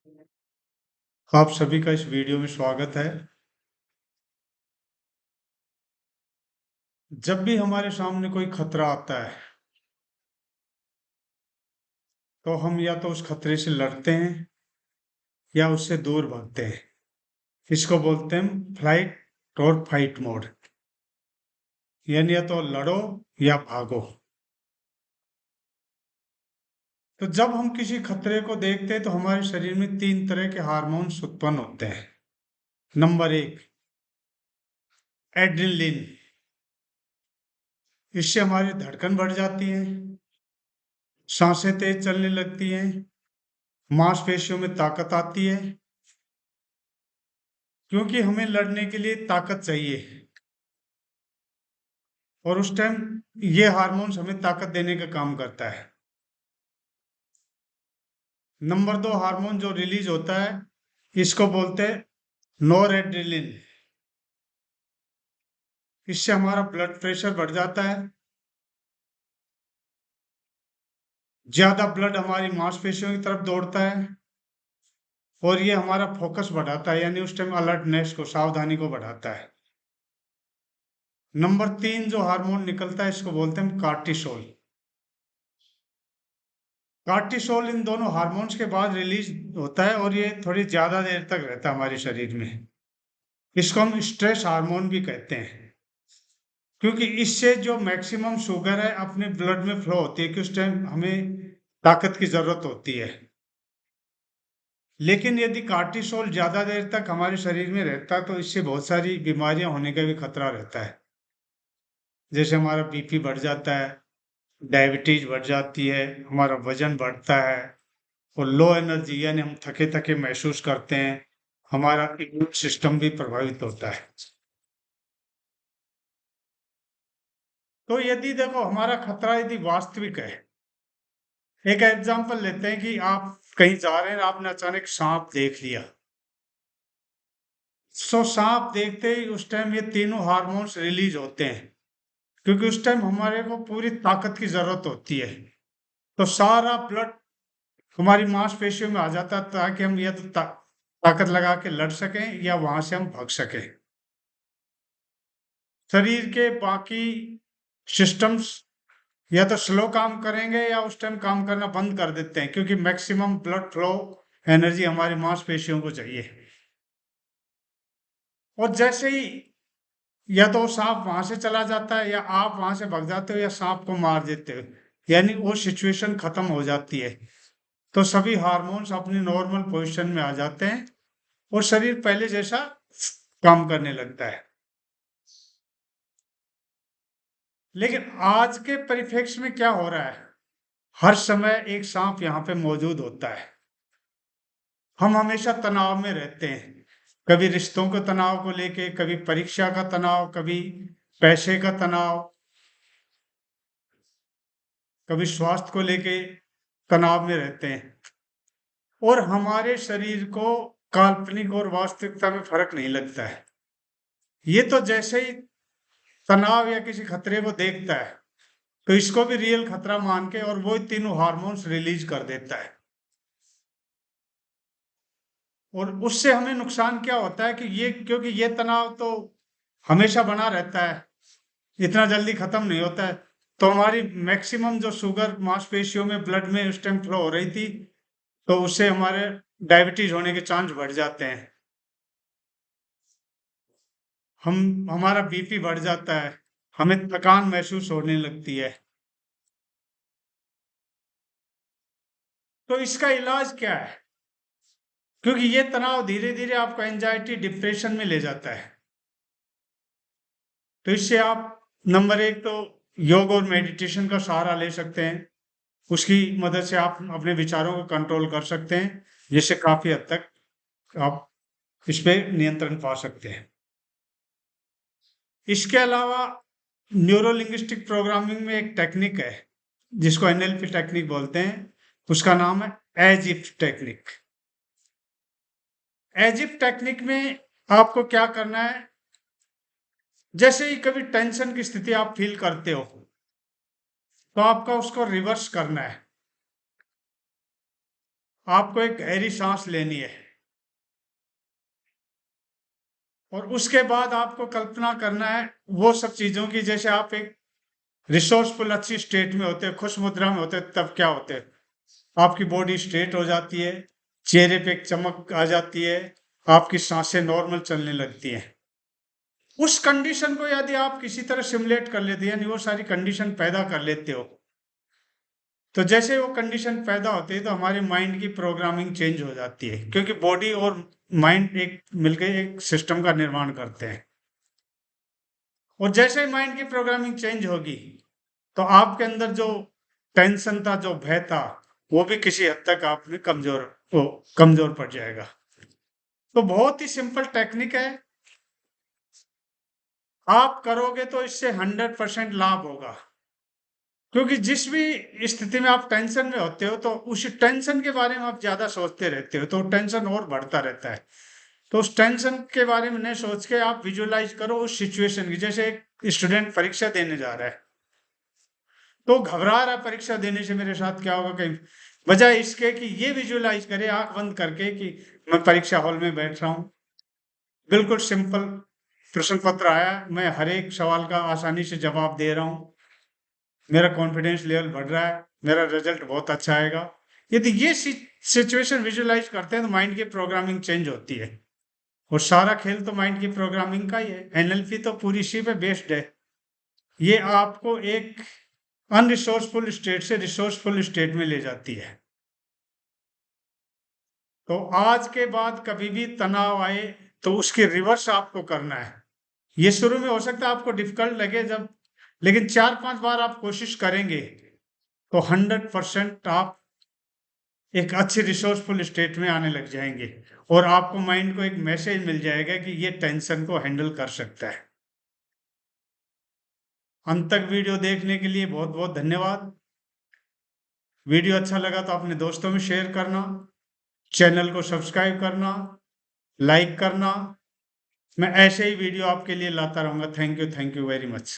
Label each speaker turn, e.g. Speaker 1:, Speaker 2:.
Speaker 1: आप सभी का इस वीडियो में स्वागत है। जब भी हमारे सामने कोई खतरा आता है तो हम या तो उस खतरे से लड़ते हैं या उससे दूर भागते हैं। इसको बोलते हैं फ्लाइट और फाइट मोड, यानी या तो लड़ो या भागो। तो जब हम किसी खतरे को देखते हैं तो हमारे शरीर में 3 तरह के हार्मोन्स उत्पन्न होते हैं। Number 1, adrenaline. इससे हमारी धड़कन बढ़ जाती है, सांसें तेज चलने लगती हैं, मांसपेशियों में ताकत आती है, क्योंकि हमें लड़ने के लिए ताकत चाहिए और उस टाइम ये हार्मोन्स हमें ताकत देने का काम करता है। नंबर 2 हार्मोन जो रिलीज होता है, इसको बोलते हैं नोरएड्रेनलिन। इससे हमारा ब्लड प्रेशर बढ़ जाता है, ज्यादा ब्लड हमारी मांसपेशियों की तरफ दौड़ता है और ये हमारा फोकस बढ़ाता है, यानी उस टाइम अलर्टनेस को, सावधानी को बढ़ाता है। नंबर 3 जो हार्मोन निकलता है, इसको बोलते हैं कार्टिसोल। कार्टिसोल इन दोनों हार्मोन्स के बाद रिलीज होता है और ये थोड़ी ज्यादा देर तक रहता है हमारे शरीर में। इसको हम स्ट्रेस हार्मोन भी कहते हैं, क्योंकि इससे जो मैक्सिमम शुगर है अपने ब्लड में फ्लो होती है कि उस टाइम हमें ताकत की जरूरत होती है। लेकिन यदि कार्टिसोल ज्यादा देर तक हमारे शरीर में रहता है तो इससे बहुत सारी बीमारियां होने का भी खतरा रहता है। जैसे हमारा बीपी बढ़ जाता है, डायबिटीज बढ़ जाती है, हमारा वजन बढ़ता है और लो एनर्जी, यानी हम थके थके महसूस करते हैं। हमारा इम्यून सिस्टम भी प्रभावित होता है। तो यदि देखो हमारा खतरा यदि वास्तविक है, एक एग्जांपल लेते हैं कि आप कहीं जा रहे हैं, आपने अचानक सांप देख लिया। सो सांप देखते ही उस टाइम ये तीनों हार्मोन्स रिलीज होते हैं, क्योंकि उस टाइम हमारे को पूरी ताकत की जरूरत होती है। तो सारा ब्लड हमारी मांसपेशियों में आ जाता है ताकि हम या तो ताकत लगा के लड़ सकें या वहां से हम भाग सकें। शरीर के बाकी सिस्टम्स या तो स्लो काम करेंगे या उस टाइम काम करना बंद कर देते हैं, क्योंकि मैक्सिमम ब्लड फ्लो एनर्जी हमारी मांसपेशियों को चाहिए। और जैसे ही या तो वो सांप वहां से चला जाता है या आप वहां से भाग जाते हो या सांप को मार देते हो, यानी वो सिचुएशन खत्म हो जाती है। तो सभी हार्मोन्स अपनी नॉर्मल पोजीशन में आ जाते हैं और शरीर पहले जैसा काम करने लगता है। लेकिन आज के परिप्रेक्ष्य में क्या हो रहा है, हर समय एक सांप यहाँ पे मौजूद होता है। हम हमेशा तनाव में रहते हैं, कभी रिश्तों के तनाव को लेके, कभी परीक्षा का तनाव, कभी पैसे का तनाव, कभी स्वास्थ्य को लेके तनाव में रहते हैं। और हमारे शरीर को काल्पनिक और वास्तविकता में फर्क नहीं लगता है। ये तो जैसे ही तनाव या किसी खतरे को देखता है तो इसको भी रियल खतरा मान के और वो तीनों हार्मोन्स रिलीज कर देता है। और उससे हमें नुकसान क्या होता है कि ये, क्योंकि ये तनाव तो हमेशा बना रहता है, इतना जल्दी खत्म नहीं होता है। तो हमारी मैक्सिमम जो शुगर मांसपेशियों में, ब्लड में उस टाइम फ्लो हो रही थी, तो उससे हमारे डायबिटीज होने के चांस बढ़ जाते हैं। हमारा बीपी बढ़ जाता है, हमें थकान महसूस होने लगती है। तो इसका इलाज क्या है, क्योंकि ये तनाव धीरे धीरे आपको एंजाइटी, डिप्रेशन में ले जाता है। तो इससे आप नंबर 1 तो योग और मेडिटेशन का सहारा ले सकते हैं। उसकी मदद से आप अपने विचारों को कंट्रोल कर सकते हैं, जिससे काफी हद तक आप इस पे नियंत्रण पा सकते हैं। इसके अलावा न्यूरो लिंग्विस्टिक प्रोग्रामिंग में एक टेक्निक है जिसको एनएलपी टेक्निक बोलते हैं। उसका नाम है as if technique. As if technique में आपको क्या करना है, जैसे ही कभी टेंशन की स्थिति आप फील करते हो तो आपका उसको रिवर्स करना है। आपको एक गहरी सांस लेनी है और उसके बाद आपको कल्पना करना है वो सब चीजों की, जैसे आप एक रिसोर्सफुल अच्छी स्टेट में होते हैं, खुश मुद्रा में होते हैं, तब क्या होते हैं, आपकी बॉडी स्ट्रेट हो जाती है, चेहरे पे एक चमक आ जाती है, आपकी सांसें नॉर्मल चलने लगती हैं। उस कंडीशन को यदि आप किसी तरह सिमुलेट कर लेते हैं, यानी वो सारी कंडीशन पैदा कर लेते हो, तो जैसे वो कंडीशन पैदा होती है तो हमारे माइंड की प्रोग्रामिंग चेंज हो जाती है, क्योंकि बॉडी और माइंड एक मिलकर एक सिस्टम का निर्माण करते हैं। और जैसे ही माइंड की प्रोग्रामिंग चेंज होगी तो आपके अंदर जो टेंशन था, जो भय था, वो भी किसी हद तक आप में कमजोर पड़ जाएगा। तो बहुत ही सिंपल टेक्निक है, आप करोगे तो इससे 100% लाभ होगा। क्योंकि जिस भी स्थिति में आप टेंशन में होते हो तो उस टेंशन के बारे में आप ज्यादा सोचते रहते हो, तो टेंशन और बढ़ता रहता है। तो उस टेंशन के बारे में नहीं सोच के आप विजुअलाइज करो उस सिचुएशन की। जैसे एक स्टूडेंट परीक्षा देने जा रहा है, तो घबरा रहा है परीक्षा देने से मेरे साथ क्या होगा, कहीं बजाय इसके कि ये विजुअलाइज करे आंख बंद करके कि मैं परीक्षा हॉल में बैठ रहा हूँ, बिल्कुल सिंपल प्रश्न पत्र आया, मैं हर एक सवाल का आसानी से जवाब दे रहा हूँ, मेरा कॉन्फिडेंस लेवल बढ़ रहा है, मेरा रिजल्ट बहुत अच्छा आएगा। यदि ये सिचुएशन विजुअलाइज करते हैं तो माइंड की प्रोग्रामिंग चेंज होती है। और सारा खेल तो माइंड की प्रोग्रामिंग का ही है, एनएलपी तो पूरी इसी पे बेस्ड है। ये आपको एक अनरिसोर्सफुल स्टेट से रिसोर्सफुल स्टेट में ले जाती है। तो आज के बाद कभी भी तनाव आए तो उसके रिवर्स आपको करना है। ये शुरू में हो सकता है आपको डिफिकल्ट लगे जब, लेकिन 4-5 बार आप कोशिश करेंगे तो 100% आप एक अच्छे रिसोर्सफुल स्टेट में आने लग जाएंगे और आपको माइंड को एक मैसेज मिल जाएगा कि ये टेंशन को हैंडल कर सकता है। अंत तक वीडियो देखने के लिए बहुत बहुत धन्यवाद। वीडियो अच्छा लगा तो अपने दोस्तों में शेयर करना, चैनल को सब्सक्राइब करना, लाइक करना। मैं ऐसे ही वीडियो आपके लिए लाता रहूंगा। Thank you very much.